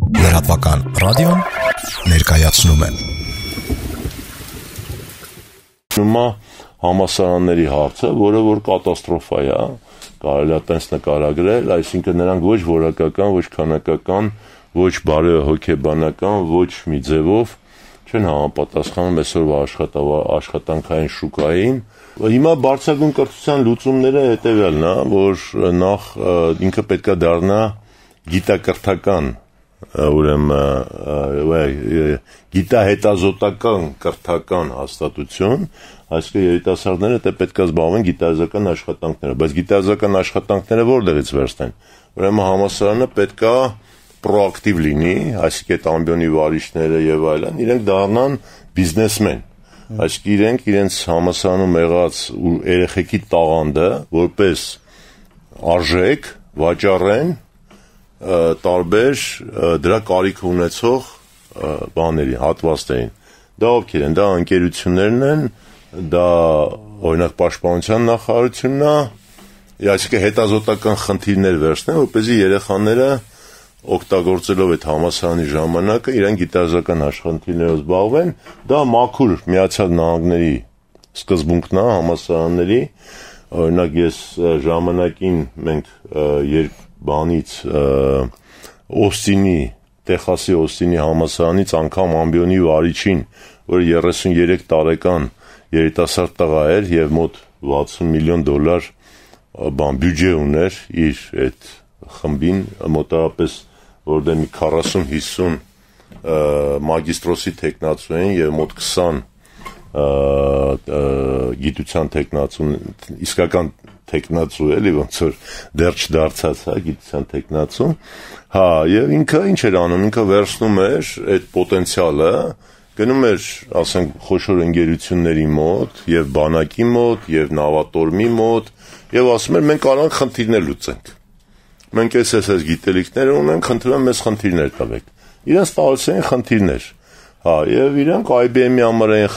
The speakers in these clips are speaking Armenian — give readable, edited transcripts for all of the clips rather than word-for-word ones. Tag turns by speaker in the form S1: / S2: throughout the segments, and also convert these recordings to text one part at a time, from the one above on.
S1: Լրատվական ռադիոն ներկայացնում է
S2: համալսարանների հարցը, որը որ կատաստրոֆա է, կարելի է տենց նկարագրել, այսինքն նրանք ոչ որակական, ոչ քանակական, ոչ բարեհոգեբանական, ոչ մի ձևով չեն համապատասխանում այսօրվա աշխատանքային շուկային։ Հիմա բարձրագույն կրթության լուծումները հետևյալն է, որ նախ ինքը պետք է դառնա գիտակրթական, ուրեմն գիտահետազոտական կրթական հաստատություն, այսինքն երիտասարդները դե պետք է զբաղվեն գիտահետազոտական աշխատանքներով, բայց գիտահետազոտական աշխատանքները որտեղից վերցնեն։ Ուրեմն համալսարանը պետք է պրոակտիվ լինի, այսինքն այդ ամբիոնի վարիչները եւ այլն, իրենք դառնան բիզնեսմեն։ Այսինքն իրենք իրենց համալսարանում եղած երեխեքի տաղանդը որպես արժեք վաճառեն տարբեր դրա կարիք ունեցող բաների, հատվածներին։ Դա ովքեր են, դա ընկերություններն են, դա օրինակ պաշտպանության նախարարությունն է, այսինքն հետազոտական խնդիրներ վերցնեն, որպեսզի երեխաները օգտագործելով այդ համալսարանի ժամանակը իրեն գիտահետազոտական աշխատանքներով զբաղվեն, դա մաքուր Միացյալ Նահանգների սկզբունքն է համալսարանների, օրինակ ես ժամանակին մենք բանից Օստինի, Տեխասի Օստինի համալսարանից անգամ ամբիոնի վարիչին, որը 33 տարեկան երիտասարդ տղա էր եւ մոտ $60 միլիոն բյուջե ուներ իր այդ խմբին, մոտավորապես որտեղ մի 40-50 մագիստրոսի տեխնացու են եւ մոտ 20 գիտության տեխնացու, իսկական տեխնացու էլի ոնց որ դեռ չդարձած, հա, գիտության տեխնացու, հա, եւ ինքը ինչ էր անում, ինքը վերցնում էր այդ պոտենցիալը, գնում էր, ասենք, խոշոր ընկերությունների մոտ եւ բանակի մոտ եւ նավատորմի մոտ եւ ասում էր մենք կարող ենք խնդիրներ լուծենք։ Մենք այս գիտելիքները ունենք, խնդրում եմ մեզ խնդիրներ տվեք։ Իրենց տալիս էին խնդիրներ։ Հա, եւ իրանք IBM-ի համար էին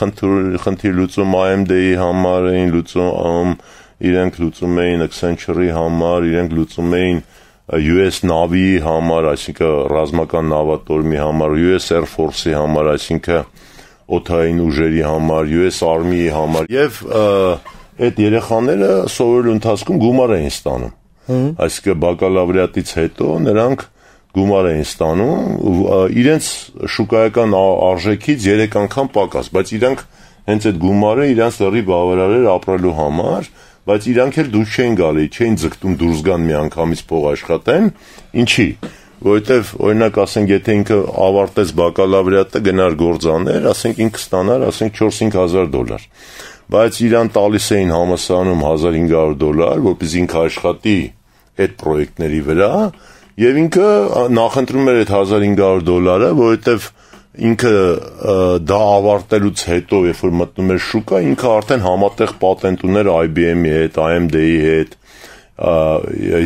S2: խնդիր լուծում, AMD-ի համար էին լուծում, իրենք լուծում էին Accenture-ի համար, իրենք լուծում էին US Navy-ի համար, այսինքն ռազմական նավատորմի համար, US Air Force-ի համար, այսինքն օդային ուժերի համար, US Army-ի համար եւ այդ երեխաները սովորելու ընթացքում գումար էին ստանում։ Այսինքն բակալավրիատից հետո նրանք գումար էին ստանում, իրենց շուկայական արժեքից 3 անգամ պակաս, բայց իրանք հենց այդ գումարը իրանք լրի բավարար էր ապրելու համար, բայց իրանք էլ դուրս չէին գալի, չէին ձգտում դուրս գան մի անգամից փող աշխատեն, ինչի, որովհետև օրինակ ասենք եթե ինքը ավարտեց բակալավրիատը գնար գործաներ, ասենք ինքը ստանար, ասենք $4-5,000, բայց իրան տալիս էին համալսարանում $1,500, որպեսզի ինքը աշխատի այդ պրոյեկտների վրա, եւ ինքը նախընտրում էր այդ $1,500, որովհետեւ ինքը դա ավարտելուց հետո, երբ որ մտնում էր շուկա, ինքը արդեն համատեղ պատենտ ուներ IBM-ի հետ, AMD-ի հետ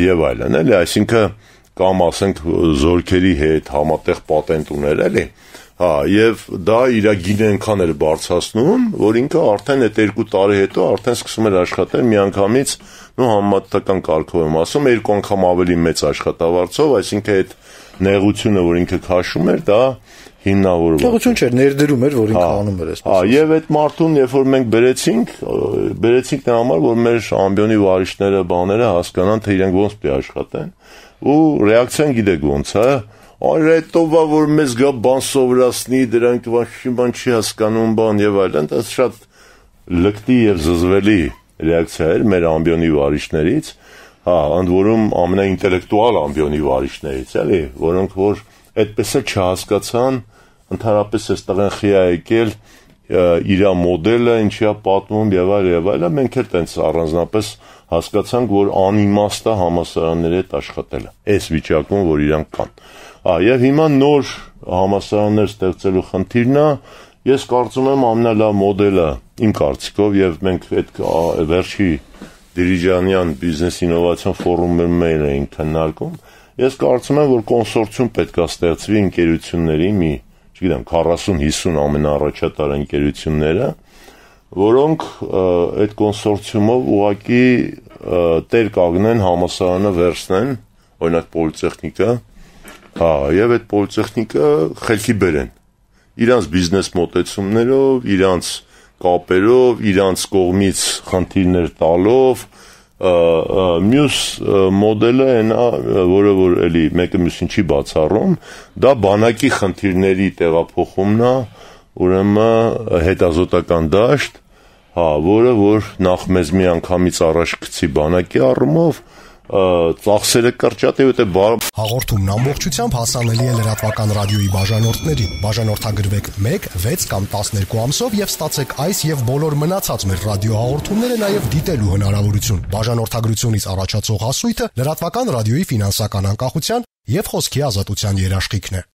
S2: եւ այլն, էլի, այսինքն կամ ասենք զորքերի հետ համատեղ պատենտ ուներ, էլի։ Հա, եւ դա իր գինը այնքան էր բարձրացնում, որ ինքը արդեն այդ 2 տարի հետո արդեն սկսում էր աշխատել միանգամից, համատական կարգով եմ ասում, 2 անգամ ավելի մեծ աշխատավարձով, այսինքն այդ նեղությունը, որ ինքը քաշում էր, դա հիմնավորված։ Նեղություն չէր, ներդրում էր, որ ինքը անում էր այսպես։ Հա, եւ այդ մարդուն, երբ որ մենք բերեցինք նրա համար, որ մեր ամբիոնի վարիչները, բաները հասկանան, թե իրենք ոնց պետք է աշխատեն, ու ռեակցիան գիտեք ոնց է, այր հետովա որ մեզ գա բան սովորացնի, դրանք բան չի հասկանում, բան եւ այլն, դա շատ լկտի եւ զզվելի ռեակցիա էր մեր ամբիոնի վարիչներից, հա, ընդ որում ամենաինտելեկտուալ ամբիոնի վարիչներից, էլի, որոնք որ այդպես է չհասկացան, ընդհանրապես այս տղեն խի է եկել իր մոդելը, ինչի է պատմում եւ այլն, մենք էլ տենց առանձնապես հասկացանք, որ անիմաստ է համալսարանների հետ աշխատելը, այս վիճակում, որ իրանք կան։ Եվ հիմա նոր համալսարաններ ստեղծելու խնդիրն է, ես կարծում եմ ամենալավ մոդելը իմ կարծիքով եւ մենք այդ վերջի Դիրիջանյան բիզնես ինովացիոն ֆորումում էինք քննարկում, ես կարծում եմ, որ կոնսորցիում պետք է ստեղծվի ընկերությունների մի, չգիտեմ, 40-50 ամենաառաջատար ընկերությունները, որոնք այդ կոնսորցիումով ուղղակի տեր կանգնեն համալսարանը վերցնեն, օրինակ պոլիտեխնիկա, Հա, եւ այդ պոլիտեխնիկը խելքի բերեն։ Իրանց բիզնես մոտեցումներով, իրանց կապերով, իրանց կողմից խնդիրներ տալով, մյուս մոդելը այնա, որը որ էլի մեկը մյուսին չի բացառում, դա բանակի խնդիրների տեղափոխումն է, ուրեմն հետազոտական դաշտ, հա, որը որ նախ մեզ մի անգամից առաջ գցի բանակի առումով, ծախսերը կրճատի, որտեղ
S1: Հաղորդումն ամբողջությամբ հասանելի է լրատվական ռադիոյի բաժանորդներին։ Բաժանորդագրվեք 1, 6 կամ 12 ամսով եւ ստացեք այս եւ բոլոր մնացած մեր ռադիոհաղորդումները նաեւ դիտելու հնարավորություն։ Բաժանորդագրությունից առաջացող հասույթը լրատվական ռադիոյի ֆինանսական անկախության եւ խոսքի ազատության երաշխիքն է։